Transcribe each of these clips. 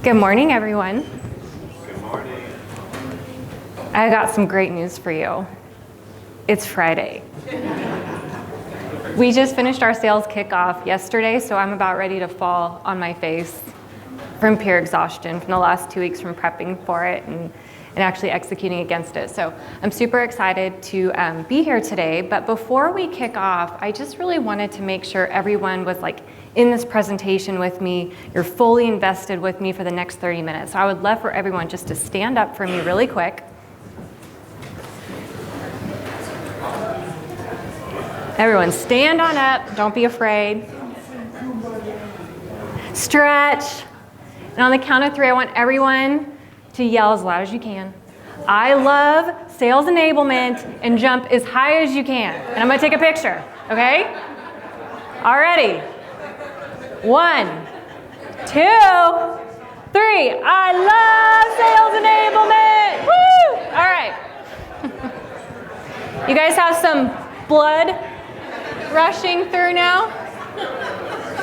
Good morning, everyone. Good morning. I got some great news for you. It's Friday. We just finished our sales kickoff yesterday, so I'm about ready to fall on my face from pure exhaustion from the last 2 weeks from prepping for it and actually executing against it. So I'm super excited to be here today, but before we kick off, I just really wanted to make sure everyone was in this presentation with me. You're fully invested with me for the next 30 minutes. So I would love for everyone just to stand up for me really quick. Everyone stand on up, don't be afraid. Stretch. And on the count of 3, I want everyone to yell as loud as you can. I love sales enablement, and jump as high as you can. And I'm gonna take a picture, okay? Alrighty. 1, 2, 3. I love sales enablement. Woo! All right. You guys have some blood rushing through now?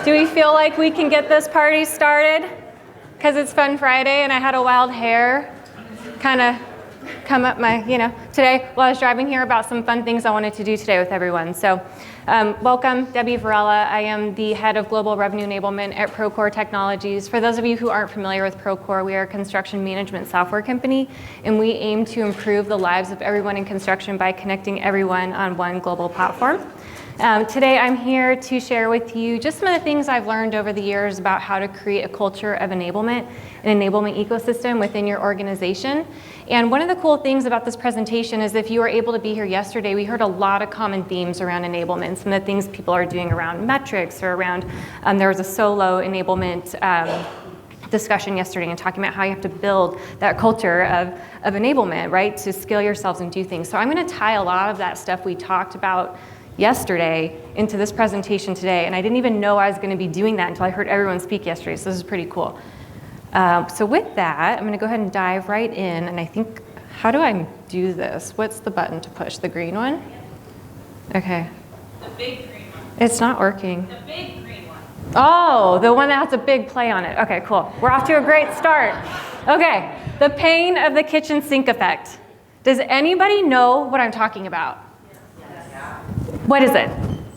Do we feel like we can get this party started? Because it's Fun Friday and I had a wild hair kind of come up today while I was driving here about some fun things I wanted to do today with everyone. So welcome, Debbie Varela. I am the head of Global Revenue Enablement at Procore Technologies. For those of you who aren't familiar with Procore, we are a construction management software company, and we aim to improve the lives of everyone in construction by connecting everyone on one global platform. Today I'm here to share with you just some of the things I've learned over the years about how to create a culture of enablement, an enablement ecosystem within your organization. And one of the cool things about this presentation is if you were able to be here yesterday, we heard a lot of common themes around enablement, some of the things people are doing around metrics or around, there was a solo enablement discussion yesterday and talking about how you have to build that culture of enablement, right, to scale yourselves and do things. So I'm gonna tie a lot of that stuff we talked about yesterday into this presentation today, and I didn't even know I was going to be doing that until I heard everyone speak yesterday, so this is pretty cool. So with that, I'm going to go ahead and dive right in, and I think, how do I do this? What's the button to push? The green one? Okay. The big green one. It's not working. The big green one. Oh, the one that has a big play on it. Okay, cool. We're off to a great start. Okay, the pain of the kitchen sink effect. Does anybody know what I'm talking about? What is it?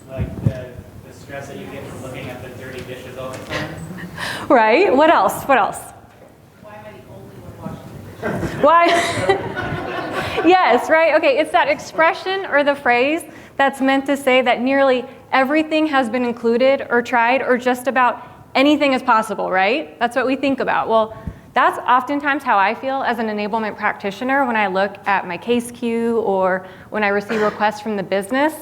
Like the stress that you get from looking at the dirty dishes all the time. Right? What else? What else? Why am I the only one watching? Why? Yes, right? Okay, it's that expression or the phrase that's meant to say that nearly everything has been included or tried, or just about anything is possible, right? That's what we think about. Well, that's oftentimes how I feel as an enablement practitioner when I look at my case queue or when I receive requests from the business.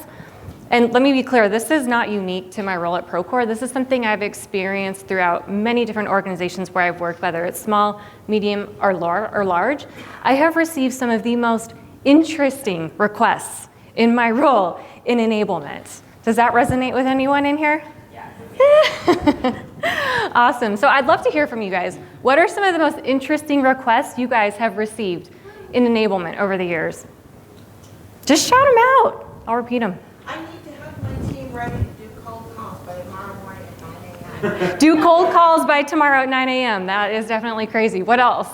And let me be clear, this is not unique to my role at Procore. This is something I've experienced throughout many different organizations where I've worked, whether it's small, medium, or large. I have received some of the most interesting requests in my role in enablement. Does that resonate with anyone in here? Yeah. Awesome. So I'd love to hear from you guys. What are some of the most interesting requests you guys have received in enablement over the years? Just shout them out. I'll repeat them. I need to have my team ready to do cold calls by tomorrow morning at 9 a.m. Do cold calls by tomorrow at 9 a.m. That is definitely crazy. What else?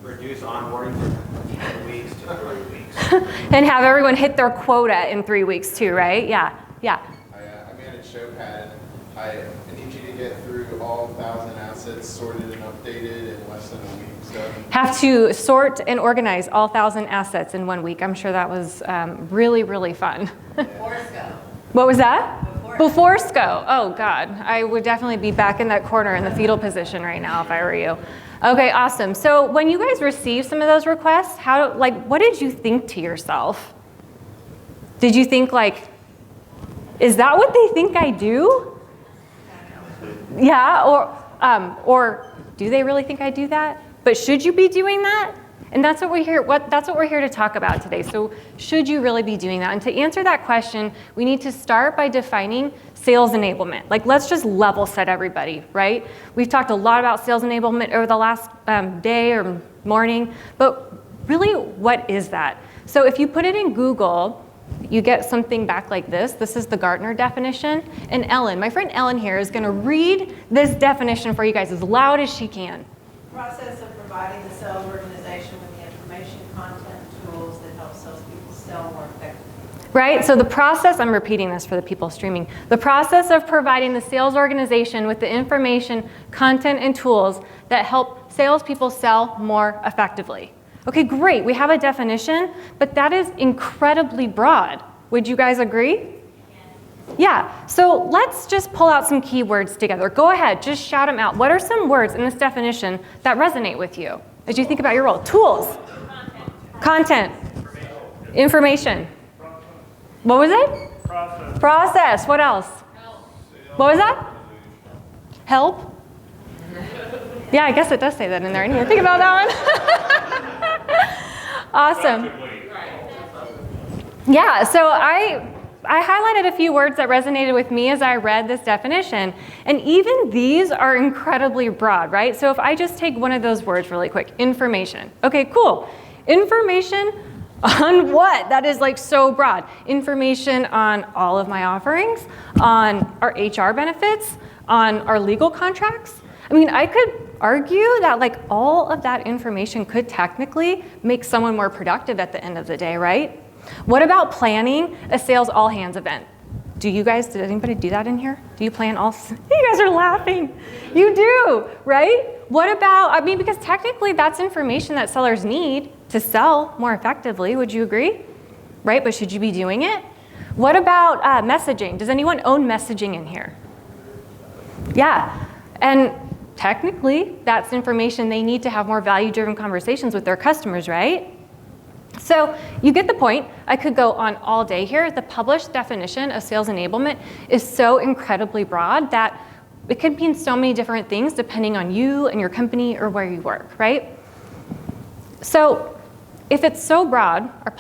Reduce onboarding from 10 weeks to 3 weeks. And have everyone hit their quota in 3 weeks too, right? Yeah. I manage Showpad. I need you to get through all 1,000 assets sorted and updated in less than a week. So Have to sort and organize all 1,000 assets in 1 week. I'm sure that was really, really fun. Before SCO. What was that? Before SCO. Oh God, I would definitely be back in that corner in the fetal position right now if I were you. Okay, awesome. So when you guys received some of those requests, what did you think to yourself? Did you think is that what they think I do? Yeah, or do they really think I do that? But should you be doing that? And that's what we're here. That's what we're here to talk about today. So should you really be doing that? And to answer that question, we need to start by defining sales enablement. Let's just level set everybody, right? We've talked a lot about sales enablement over the last day or morning, but really, what is that? So if you put it in Google, you get something back like this. This is the Gartner definition. And Ellen, my friend Ellen here, is going to read this definition for you guys as loud as she can. Process of providing the sales organization with the information, content, and tools that help salespeople sell more effectively. Right? So the process, I'm repeating this for the people streaming, the process of providing the sales organization with the information, content, and tools that help salespeople sell more effectively. Okay, great. We have a definition, but that is incredibly broad. Would you guys agree? Yeah. So let's just pull out some keywords together. Go ahead, just shout them out. What are some words in this definition that resonate with you as you think about your role? Tools. Content. Information. What was it? Process. What else? What was that? Help. Yeah, I guess it does say that in there. I didn't even think about that one. Awesome. Yeah, so I highlighted a few words that resonated with me as I read this definition. And even these are incredibly broad, right? So if I just take one of those words really quick, information. Okay, cool. Information on what? That is like so broad. Information on all of my offerings, on our HR benefits, on our legal contracts. I mean, I could argue that like all of that information could technically make someone more productive at the end of the day, right? What about planning a sales all hands event? Did anybody do that in here? Do you plan all? You guys are laughing. You do, right? What about, because technically that's information that sellers need to sell more effectively. Would you agree? Right, but should you be doing it? What about messaging? Does anyone own messaging in here? Yeah, and technically that's information they need to have more value-driven conversations with their customers, right? So you get the point. I could go on all day here. The published definition of sales enablement is so incredibly broad that it could mean so many different things depending on you and your company or where you work, right? So if it's so broad, our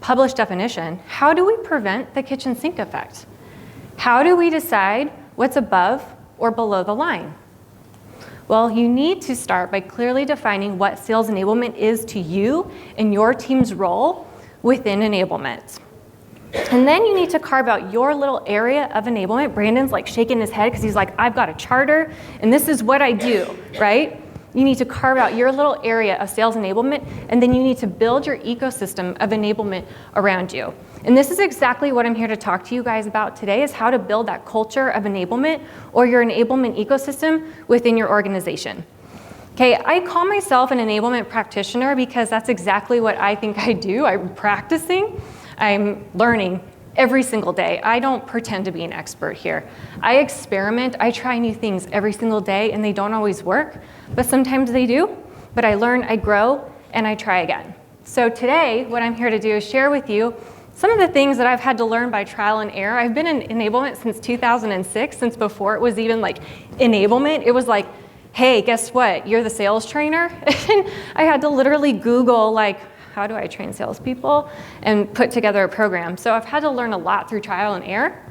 published definition, how do we prevent the kitchen sink effect? How do we decide what's above or below the line? Well, you need to start by clearly defining what sales enablement is to you and your team's role within enablement. And then you need to carve out your little area of enablement. Brandon's like shaking his head because he's like, I've got a charter and this is what I do, right? You need to carve out your little area of sales enablement, and then you need to build your ecosystem of enablement around you. And this is exactly what I'm here to talk to you guys about today, is how to build that culture of enablement or your enablement ecosystem within your organization. Okay, I call myself an enablement practitioner because that's exactly what I think I do. I'm practicing, I'm learning every single day. I don't pretend to be an expert here. I experiment, I try new things every single day, and they don't always work, but sometimes they do. But I learn, I grow, and I try again. So today, what I'm here to do is share with you some of the things that I've had to learn by trial and error. I've been in enablement since 2006, since before it was even like enablement. It was like, hey, guess what? You're the sales trainer? And I had to literally Google like, how do I train salespeople, and put together a program. So I've had to learn a lot through trial and error.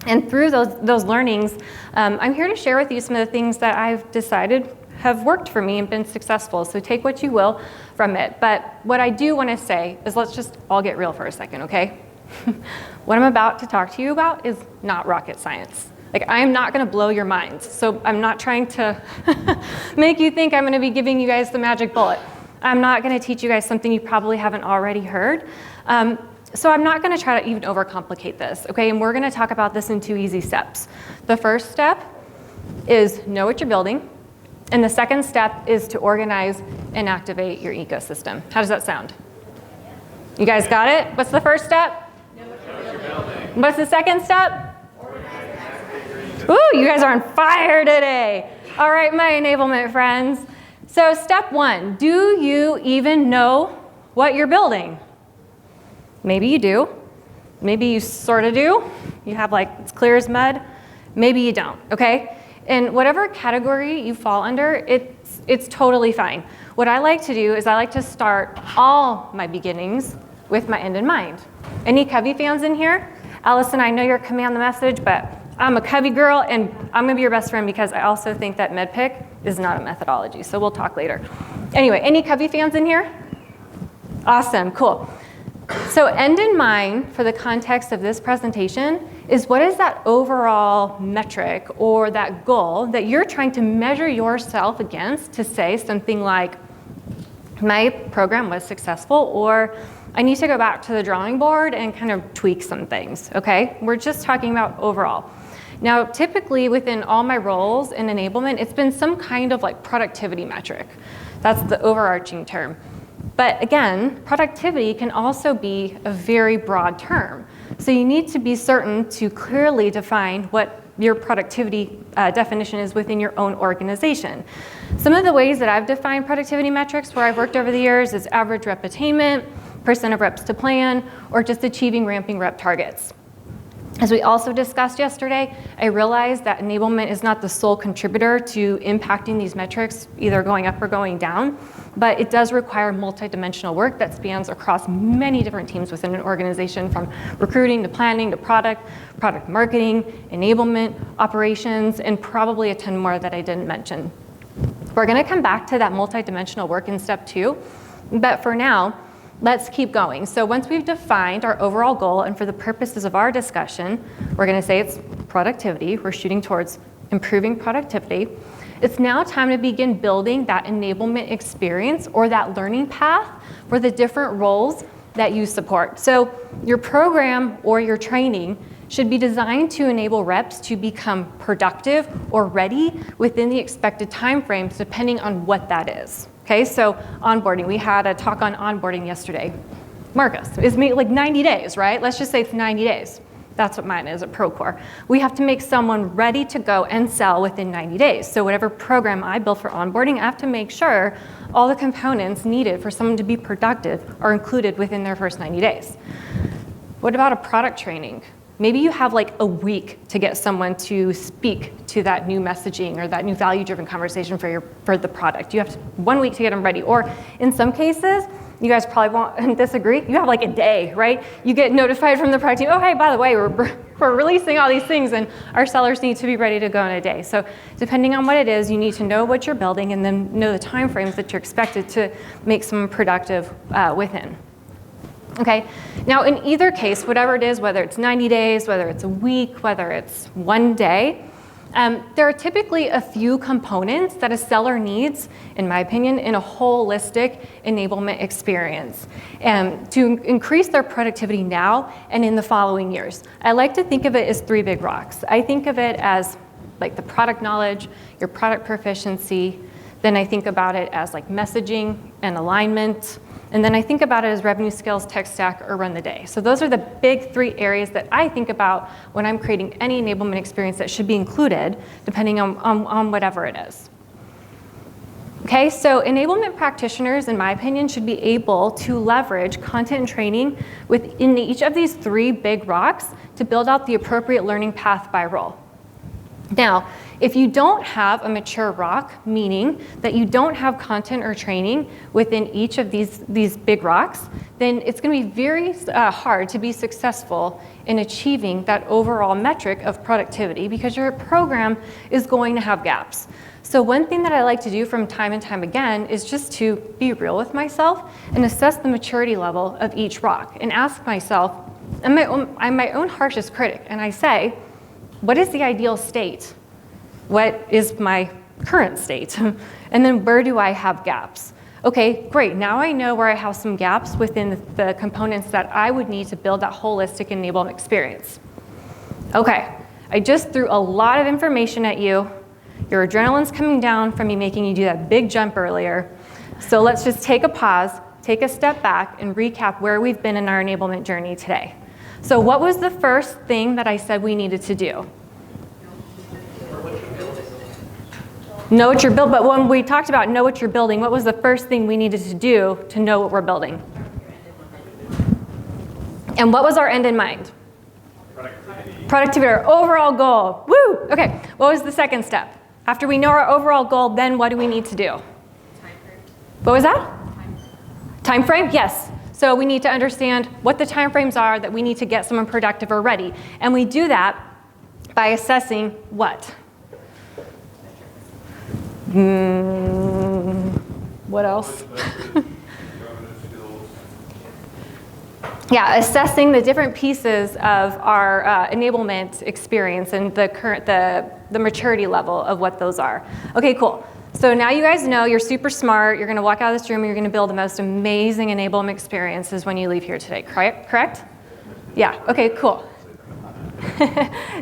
And through those learnings, I'm here to share with you some of the things that I've decided have worked for me and been successful. So take what you will from it. But what I do want to say is let's just all get real for a second, okay? What I'm about to talk to you about is not rocket science. Like, I'm not going to blow your minds. So I'm not trying to make you think I'm going to be giving you guys the magic bullet. I'm not going to teach you guys something you probably haven't already heard. So I'm not going to try to even overcomplicate this, okay? And we're going to talk about this in 2 easy steps. The first step is know what you're building. And the second step is to organize and activate your ecosystem. How does that sound? You guys got it? What's the first step? Know what you're building. What's the second step? Ooh, you guys are on fire today. All right, my enablement friends. So step 1, do you even know what you're building? Maybe you do. Maybe you sort of do. You have like, it's clear as mud. Maybe you don't, okay? In whatever category you fall under, it's totally fine. What I like to do is I like to start all my beginnings with my end in mind. Any Covey fans in here? Allison, I know you're command the message, but I'm a Covey girl, and I'm gonna be your best friend because I also think that MedPick is not a methodology, so we'll talk later. Anyway, any Covey fans in here? Awesome, cool. So end in mind for the context of this presentation is what is that overall metric or that goal that you're trying to measure yourself against to say something like, my program was successful, or I need to go back to the drawing board and kind of tweak some things, okay? We're just talking about overall. Now, typically within all my roles in enablement, it's been some kind of like productivity metric. That's the overarching term. But again, productivity can also be a very broad term. So you need to be certain to clearly define what your productivity definition is within your own organization. Some of the ways that I've defined productivity metrics where I've worked over the years is average rep attainment, percent of reps to plan, or just achieving ramping rep targets. As we also discussed yesterday, I realized that enablement is not the sole contributor to impacting these metrics, either going up or going down, but it does require multidimensional work that spans across many different teams within an organization, from recruiting to planning to product marketing, enablement, operations, and probably a ton more that I didn't mention. We're gonna come back to that multidimensional work in step 2, but for now, let's keep going. So once we've defined our overall goal, and for the purposes of our discussion, we're gonna say it's productivity. We're shooting towards improving productivity. It's now time to begin building that enablement experience or that learning path for the different roles that you support. So your program or your training should be designed to enable reps to become productive or ready within the expected timeframes, depending on what that is. Okay, so onboarding, we had a talk on onboarding yesterday. Marcus, it's like 90 days, right? Let's just say it's 90 days. That's what mine is at Procore. We have to make someone ready to go and sell within 90 days. So whatever program I build for onboarding, I have to make sure all the components needed for someone to be productive are included within their first 90 days. What about a product training? Maybe you have like a week to get someone to speak to that new messaging or that new value-driven conversation for the product. You have 1 week to get them ready. Or in some cases, you guys probably won't disagree, you have like a day, right? You get notified from the product team, oh, hey, by the way, we're releasing all these things and our sellers need to be ready to go in a day. So depending on what it is, you need to know what you're building and then know the timeframes that you're expected to make someone productive within. Okay, now in either case, whatever it is, whether it's 90 days, whether it's a week, whether it's 1 day, there are typically a few components that a seller needs, in my opinion, in a holistic enablement experience to increase their productivity now and in the following years. I like to think of it as 3 big rocks. I think of it as like the product knowledge, your product proficiency, then I think about it as like messaging and alignment, and then I think about it as revenue skills, tech stack, or run the day. So those are the big 3 areas that I think about when I'm creating any enablement experience that should be included, depending on whatever it is. Okay, so enablement practitioners, in my opinion, should be able to leverage content and training within each of these 3 big rocks to build out the appropriate learning path by role. Now, if you don't have a mature rock, meaning that you don't have content or training within each of these big rocks, then it's going to be very hard to be successful in achieving that overall metric of productivity because your program is going to have gaps. So one thing that I like to do from time and time again is just to be real with myself and assess the maturity level of each rock and ask myself, I'm my own harshest critic, and I say, what is the ideal state? What is my current state? And then where do I have gaps? Okay, great, now I know where I have some gaps within the components that I would need to build that holistic enablement experience. Okay, I just threw a lot of information at you. Your adrenaline's coming down from me making you do that big jump earlier. So let's just take a pause, take a step back, and recap where we've been in our enablement journey today. So what was the first thing that I said we needed to do? Know what you're building, but when we talked about know what you're building, what was the first thing we needed to do to know what we're building? And what was our end in mind? Productivity, our overall goal. Woo! Okay, what was the second step? After we know our overall goal, then what do we need to do? What was that? Time frame? Yes. So we need to understand what the time frames are that we need to get someone productive or ready. And we do that by assessing what? What else? assessing the different pieces of our enablement experience and the maturity level of what those are. Okay, cool. So now you guys know you're super smart. You're going to walk out of this room and you're going to build the most amazing enablement experiences when you leave here today. Correct? Yeah. Okay, cool.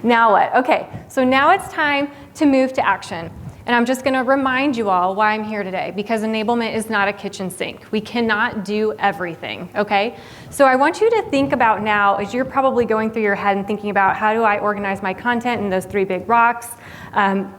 Now what? Okay, so now it's time to move to action. And I'm just going to remind you all why I'm here today, because enablement is not a kitchen sink. We cannot do everything, okay? So I want you to think about now, as you're probably going through your head and thinking about how do I organize my content in those 3 big rocks,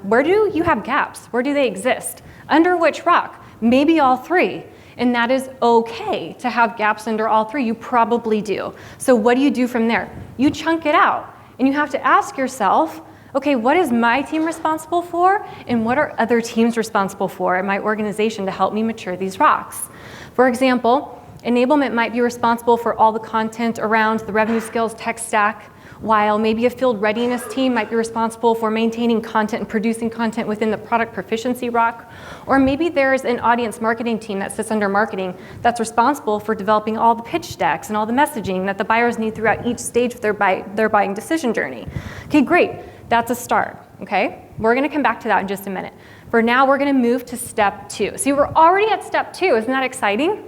where do you have gaps? Where do they exist? Under which rock? Maybe all 3. And that is okay to have gaps under all 3. You probably do. So what do you do from there? You chunk it out. And you have to ask yourself, okay, what is my team responsible for, and what are other teams responsible for in my organization to help me mature these rocks? For example, enablement might be responsible for all the content around the revenue skills tech stack, while maybe a field readiness team might be responsible for maintaining content and producing content within the product proficiency rock. Or maybe there's an audience marketing team that sits under marketing that's responsible for developing all the pitch decks and all the messaging that the buyers need throughout each stage of their buying decision journey. Okay, great. That's a start, okay? We're gonna come back to that in just a minute. For now, we're gonna move to step 2. See, we're already at step 2, isn't that exciting?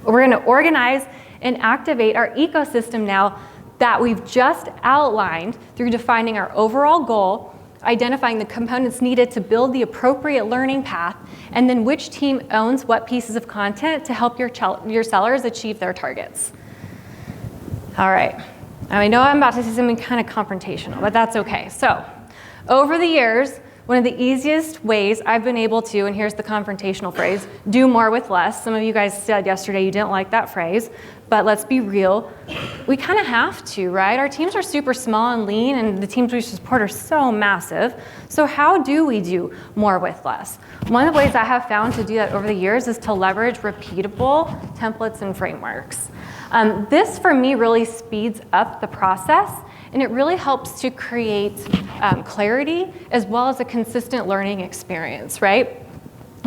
We're gonna organize and activate our ecosystem now that we've just outlined through defining our overall goal, identifying the components needed to build the appropriate learning path, and then which team owns what pieces of content to help your sellers achieve their targets. All right. I know I'm about to say something kind of confrontational, but that's okay. So, over the years, one of the easiest ways I've been able to, and here's the confrontational phrase, do more with less. Some of you guys said yesterday you didn't like that phrase, but let's be real. We kind of have to, right? Our teams are super small and lean, and the teams we support are so massive. So how do we do more with less? One of the ways I have found to do that over the years is to leverage repeatable templates and frameworks. This, for me, really speeds up the process, and it really helps to create clarity as well as a consistent learning experience, right?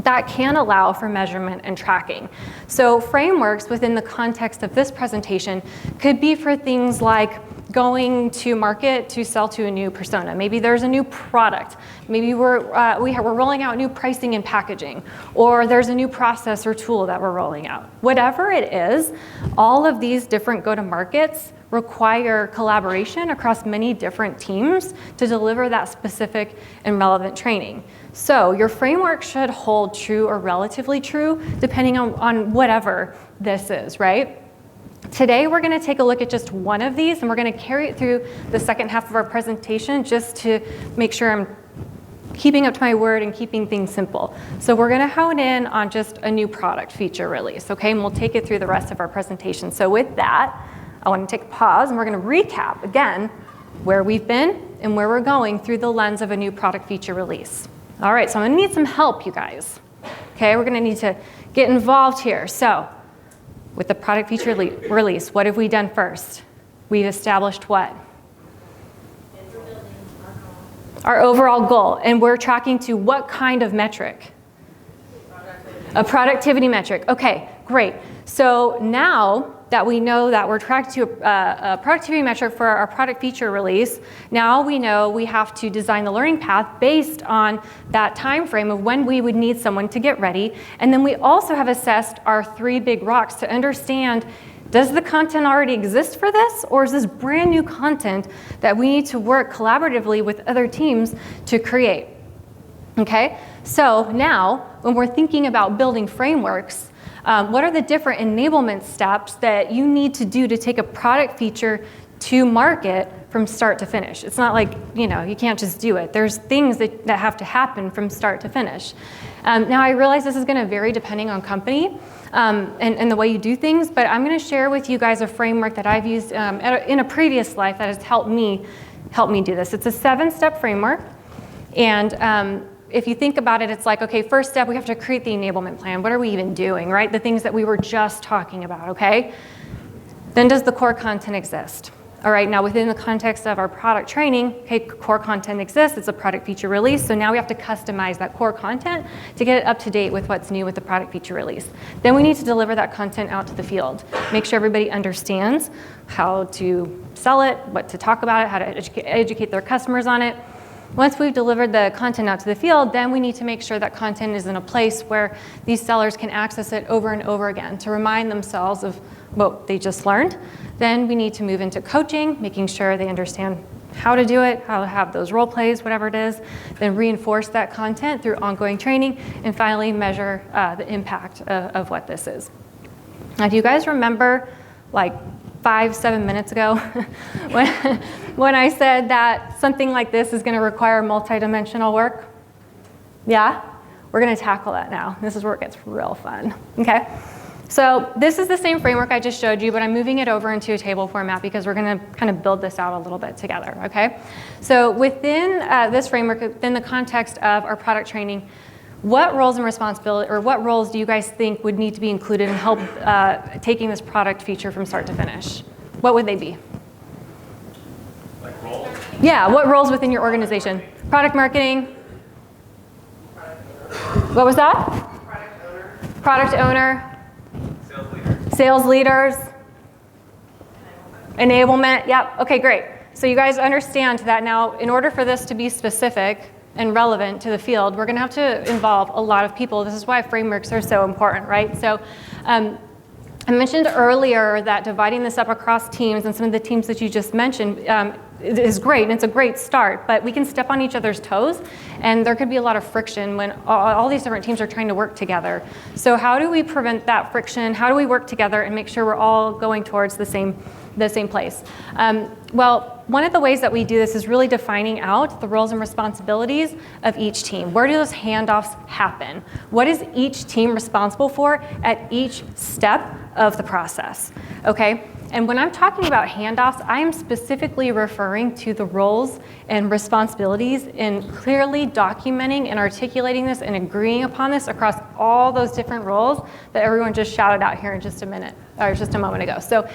That can allow for measurement and tracking. So frameworks within the context of this presentation could be for things like going to market to sell to a new persona. Maybe there's a new product. Maybe we're rolling out new pricing and packaging, or there's a new process or tool that we're rolling out. Whatever it is, all of these different go-to-markets require collaboration across many different teams to deliver that specific and relevant training. So your framework should hold true or relatively true depending on whatever this is, right? Today we're going to take a look at just one of these, and we're going to carry it through the second half of our presentation just to make sure I'm keeping up to my word and keeping things simple. So we're going to hone in on just a new product feature release, okay? And we'll take it through the rest of our presentation. So with that, I want to take a pause, and we're going to recap again where we've been and where we're going through the lens of a new product feature release. All right, so I'm going to need some help, you guys. Okay, we're going to need to get involved here. So with the product feature release, what have we done first? We've established what? Our overall goal. And we're tracking to what kind of metric? A productivity metric. Okay, great. So now that we know that we're tracked to a productivity metric for our product feature release, now we know we have to design the learning path based on that time frame of when we would need someone to get ready. And then we also have assessed our 3 big rocks to understand, does the content already exist for this, or is this brand new content that we need to work collaboratively with other teams to create? Okay, so now when we're thinking about building frameworks, what are the different enablement steps that you need to do to take a product feature to market from start to finish? It's not like, you can't just do it. There's things that have to happen from start to finish. Now, I realize this is going to vary depending on company and the way you do things, but I'm going to share with you guys a framework that I've used in a previous life that has helped me do this. It's a 7-step framework, and if you think about it, it's like, okay, first step, we have to create the enablement plan. What are we even doing, right? The things that we were just talking about, okay? Then does the core content exist? All right, now within the context of our product training, okay, core content exists, it's a product feature release, so now we have to customize that core content to get it up to date with what's new with the product feature release. Then we need to deliver that content out to the field, make sure everybody understands how to sell it, what to talk about it, how to educate their customers on it. Once we've delivered the content out to the field, then we need to make sure that content is in a place where these sellers can access it over and over again to remind themselves of what they just learned. Then we need to move into coaching, making sure they understand how to do it, how to have those role plays, whatever it is, then reinforce that content through ongoing training, and finally measure the impact of what this is. Now, do you guys remember like 5-7 minutes ago when I said that something like this is going to require multidimensional work? Yeah? We're going to tackle that now. This is where it gets real fun. Okay? So this is the same framework I just showed you, but I'm moving it over into a table format because we're going to kind of build this out a little bit together. Okay? So within this framework, within the context of our product training, what roles and responsibility, or what roles do you guys think would need to be included in help taking this product feature from start to finish? What would they be? Like roles? Yeah, what roles within your organization? Product marketing? What was that? Product owner. Sales leader. Sales leaders. Enablement. Yep. Okay, great. So you guys understand that now, in order for this to be specific and relevant to the field, we're going to have to involve a lot of people. This is why frameworks are so important, right? So I mentioned earlier that dividing this up across teams, and some of the teams that you just mentioned is great, and it's a great start, but we can step on each other's toes, and there could be a lot of friction when all these different teams are trying to work together. So how do we prevent that friction? How do we work together and make sure we're all going towards the same place? Well, one of the ways that we do this is really defining out the roles and responsibilities of each team. Where do those handoffs happen? What is each team responsible for at each step of the process? Okay? And when I'm talking about handoffs, I am specifically referring to the roles and responsibilities in clearly documenting and articulating this and agreeing upon this across all those different roles that everyone just shouted out here in just a minute, or just a moment ago. So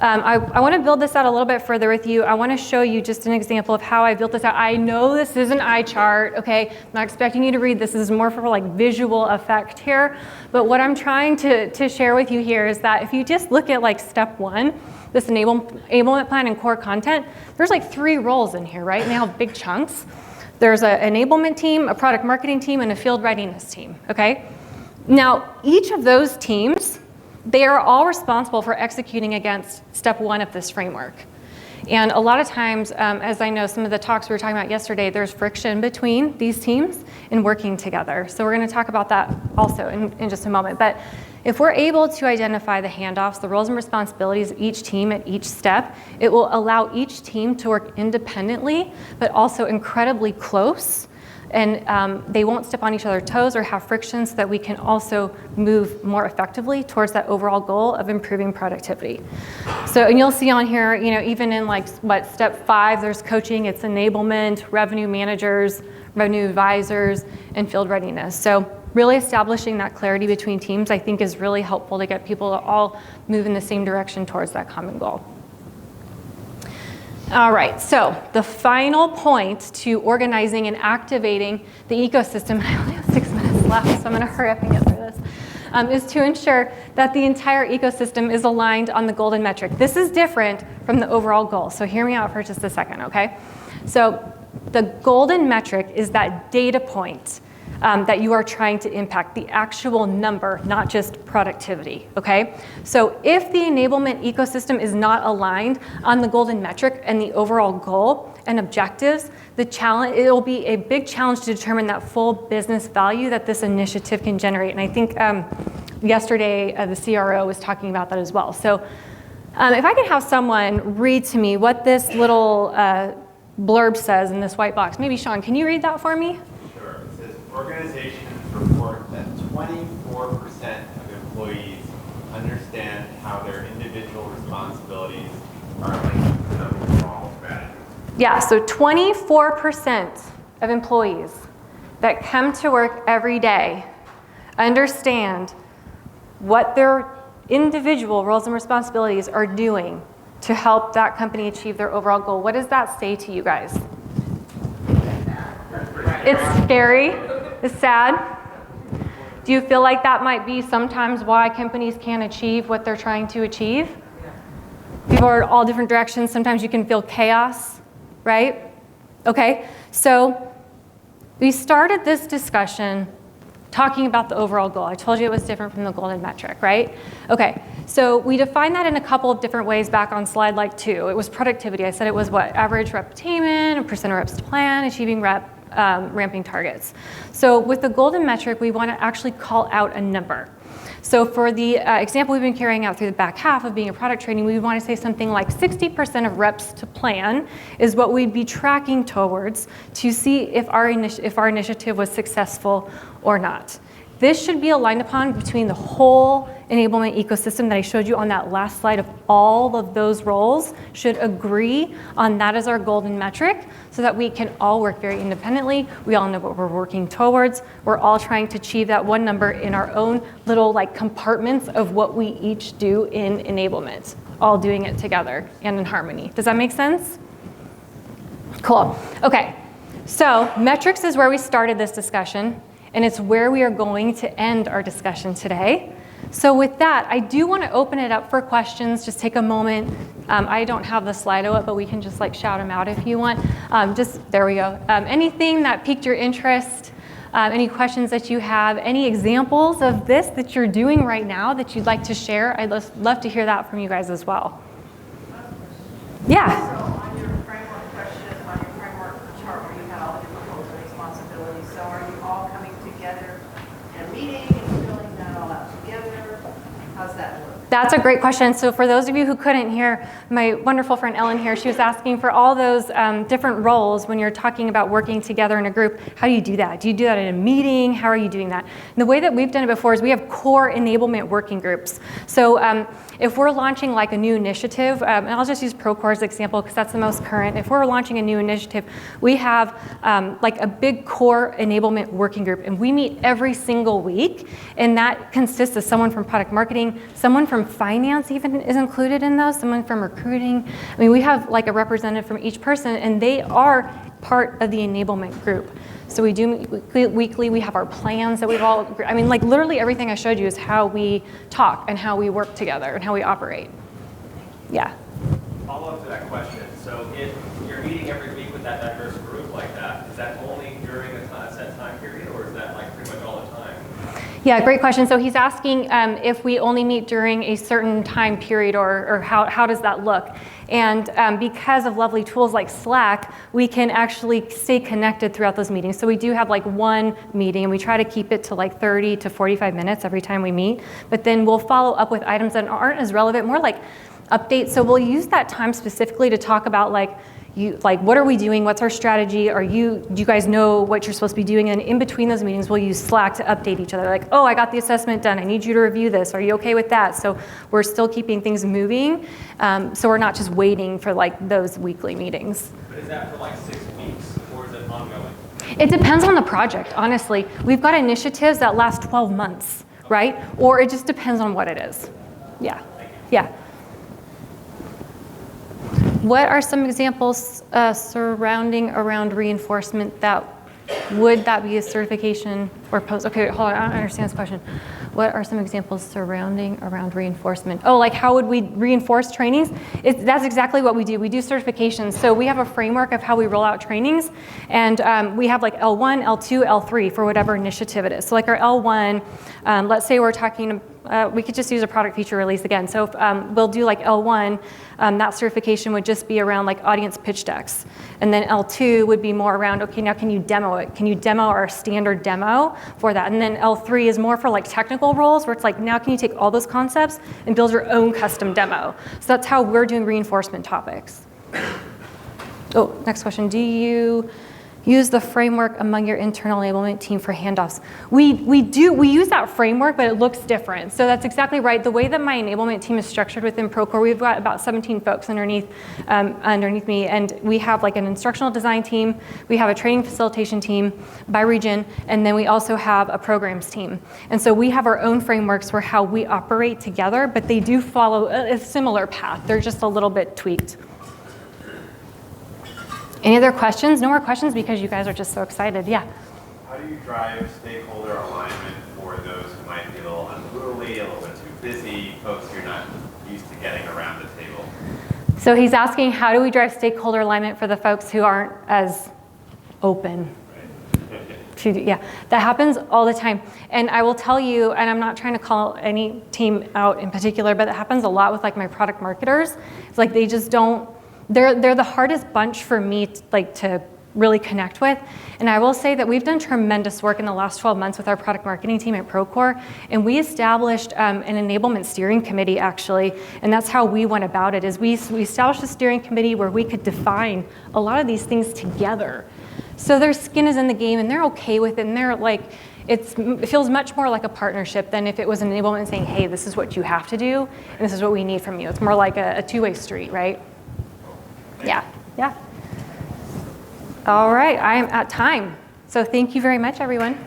I want to build this out a little bit further with you. I want to show you just an example of how I built this out. I know this is an eye chart, okay? I'm not expecting you to read this. This is more for like visual effect here. But what I'm trying to share with you here is that if you just look at like step 1, this enablement plan and core content, there's like 3 roles in here, right? And they have big chunks. There's an enablement team, a product marketing team, and a field readiness team, okay? Now, each of those teams, they are all responsible for executing against step 1 of this framework. And a lot of times, as I know some of the talks we were talking about yesterday, there's friction between these teams in working together. So we're going to talk about that also in just a moment. But if we're able to identify the handoffs, the roles and responsibilities of each team at each step, it will allow each team to work independently, but also incredibly close. And they won't step on each other's toes or have friction, so that we can also move more effectively towards that overall goal of improving productivity. So, and you'll see on here, you know, even in like step 5, there's coaching, it's enablement, revenue managers, revenue advisors, and field readiness. So really establishing that clarity between teams, I think, is really helpful to get people to all move in the same direction towards that common goal. All right, so the final point to organizing and activating the ecosystem, and I only have 6 minutes left, so I'm going to hurry up and get through this, is to ensure that the entire ecosystem is aligned on the golden metric. This is different from the overall goal, so hear me out for just a second, okay? So the golden metric is that data point that you are trying to impact, the actual number, not just productivity, okay? So if the enablement ecosystem is not aligned on the golden metric and the overall goal and objectives, it will be a big challenge to determine that full business value that this initiative can generate. And I think yesterday the CRO was talking about that as well. So if I could have someone read to me what this little blurb says in this white box. Maybe Sean, can you read that for me? Organizations report that 24% of employees understand how their individual responsibilities are linked to the overall strategy. Yeah, so 24% of employees that come to work every day understand what their individual roles and responsibilities are doing to help that company achieve their overall goal. What does that say to you guys? It's scary, it's sad. Do you feel like that might be sometimes why companies can't achieve what they're trying to achieve? People are all different directions. Sometimes you can feel chaos, right? Okay, so we started this discussion talking about the overall goal. I told you it was different from the golden metric, right? Okay, so we defined that in a couple of different ways back on slide like 2. It was productivity. I said it was what? Average rep attainment, a percent of reps to plan, achieving ramping targets. So with the golden metric, we want to actually call out a number. So for the example we've been carrying out through the back half of being a product training, we want to say something like 60% of reps to plan is what we'd be tracking towards to see if our initiative was successful or not. This should be aligned upon between the whole enablement ecosystem that I showed you on that last slide of all of those roles should agree on that as our golden metric so that we can all work very independently. We all know what we're working towards. We're all trying to achieve that one number in our own little like compartments of what we each do in enablement, all doing it together and in harmony. Does that make sense? Cool. Okay, so metrics is where we started this discussion, and it's where we are going to end our discussion today. So with that, I do want to open it up for questions. Just take a moment. I don't have the Slido up, but we can just like shout them out if you want. There we go. Anything that piqued your interest, any questions that you have, any examples of this that you're doing right now that you'd like to share, I'd love to hear that from you guys as well. Yeah. So on your framework question, on your framework chart where you had all the different roles and responsibilities, so are you all coming together in a meeting and filling that all out together? How's that work? That's a great question. So for those of you who couldn't hear, my wonderful friend Ellen here, she was asking for all those different roles when you're talking about working together in a group. How do you do that? Do you do that in a meeting? How are you doing that? And the way that we've done it before is we have core enablement working groups. So if we're launching like a new initiative, and I'll just use Procore as an example because that's the most current. If we're launching a new initiative, we have like a big core enablement working group, and we meet every single week, and that consists of someone from product marketing, someone from finance even is included in those, someone from recruiting. I mean, we have like a representative from each person, and they are part of the enablement group. So we do meet weekly, we have our plans that we've all, I mean, like literally everything I showed you is how we talk and how we work together and how we operate. Yeah. Follow up to that question. So if you're meeting every week with that diverse group like that, is that only during a set time period, or is that like pretty much all the time? Yeah, great question. So he's asking if we only meet during a certain time period or how does that look? And because of lovely tools like Slack, we can actually stay connected throughout those meetings. So we do have like one meeting, and we try to keep it to like 30 to 45 minutes every time we meet. But then we'll follow up with items that aren't as relevant, more like updates. So we'll use that time specifically to talk about like what are we doing? What's our strategy? Do you guys know what you're supposed to be doing? And in between those meetings, we'll use Slack to update each other. Like, oh, I got the assessment done. I need you to review this. Are you okay with that? So we're still keeping things moving. So we're not just waiting for like those weekly meetings. But is that for like 6 weeks, or is it ongoing? It depends on the project, honestly. We've got initiatives that last 12 months, right? Or it just depends on what it is. Yeah, yeah. What are some examples surrounding around reinforcement would that be a certification or post? Okay, hold on, I don't understand this question. What are some examples surrounding around reinforcement? Oh, like how would we reinforce trainings? That's exactly what we do. We do certifications. So we have a framework of how we roll out trainings, and we have like L1, L2, L3 for whatever initiative it is. So like our L1, let's say we're talking, we could just use a product feature release again. So we'll do like L1, that certification would just be around like audience pitch decks. And then L2 would be more around, okay, now can you demo it? Can you demo our standard demo for that? And then L3 is more for like technical roles where it's like, now can you take all those concepts and build your own custom demo? So that's how we're doing reinforcement topics. Oh, next question. Do you Use the framework among your internal enablement team for handoffs. We use that framework, but it looks different. So that's exactly right. The way that my enablement team is structured within Procore, we've got about 17 folks underneath me, and we have like an instructional design team, we have a training facilitation team by region, and then we also have a programs team. And so we have our own frameworks for how we operate together, but they do follow a similar path. They're just a little bit tweaked. Any other questions? No more questions because you guys are just so excited. Yeah. How do you drive stakeholder alignment for those who might be a little unruly, a little bit too busy, folks who are not used to getting around the table? So he's asking, how do we drive stakeholder alignment for the folks who aren't as open? Yeah, that happens all the time. And I will tell you, and I'm not trying to call any team out in particular, but it happens a lot with like my product marketers. It's like they just don't, they're the hardest bunch for me to really connect with. And I will say that we've done tremendous work in the last 12 months with our product marketing team at Procore, and we established an enablement steering committee actually, and that's how we went about it, is we established a steering committee where we could define a lot of these things together. So their skin is in the game and they're okay with it, and they're like, it feels much more like a partnership than if it was an enablement saying, hey, this is what you have to do, and this is what we need from you. It's more like a two-way street, right? Yeah, yeah. All right, I am at time. So thank you very much, everyone.